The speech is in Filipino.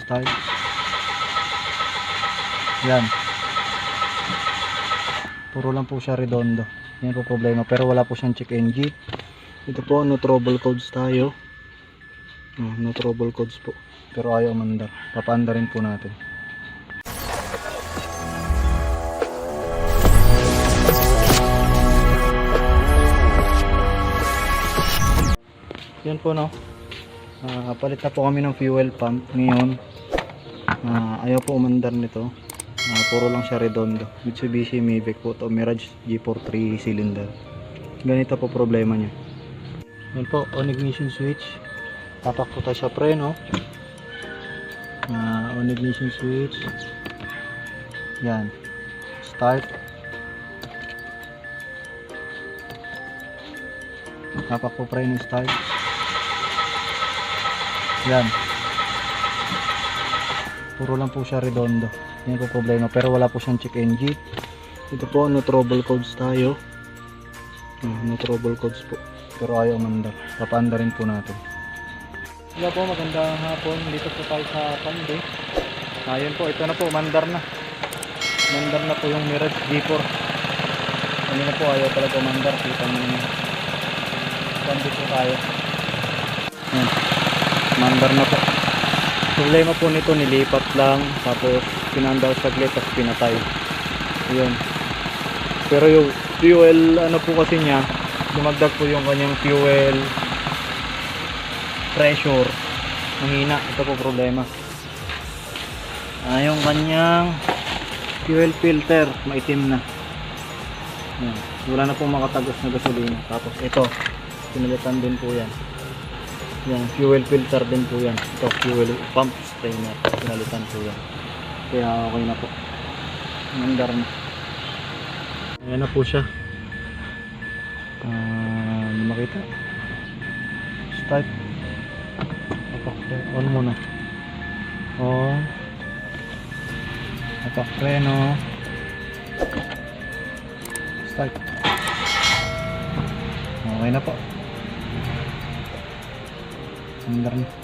start. Yan. Puro lang po siya redondo. Yan po problema, pero wala po siyang check engine. Ito po, no trouble codes tayo. No trouble codes po. Pero ayaw umandar. Papaanda rin po natin. Yan po, no. Palit na po kami ng fuel pump ngayon. Ayaw po umandar nito. Puro lang siya redondo. Mitsubishi Mavic po to, Mirage G4 3 cylinder. Ganito po problema niya. Yan po, on ignition switch. Tapak po tayo sa preno. On ignition switch. Yan. Start. Tapak po preno, start. Yan. Puro lang po siya redondo. Yan po problema, pero wala po siyang check engine. Ito po, no trouble codes tayo. No trouble codes po, pero ayaw umandar. Papaanda rin po natin. Hello po, magandang hapon. Dito po tayo sa Pande. Ayun po, ito na po, umandar na. Umandar na po yung Mirage G4. Kanina po ayaw talaga umandar. Kita nyo naman. Pande po tayo. Yan. Umandar na po. Problema po nito, nilipat lang, tapos pinandaw saglit, tapos pinatay. Ayun. Pero yung fuel, ano po kasi niya, dumagdag po yung kanyang fuel pressure. Mahina. Ito po problema. Yung kanyang fuel filter, maitim na. Ayan. Wala na po makatagos na gasolina. Tapos ito, pinalitan din po yan. Yan, fuel filter din po yan. Ito, fuel pump strainer. Pinalitan po yan. Kaya okay na po. Mandar na. Ayan na po siya. Makita. Start. On muna. On. Apak preno. Start. Okay na po. Mandar na.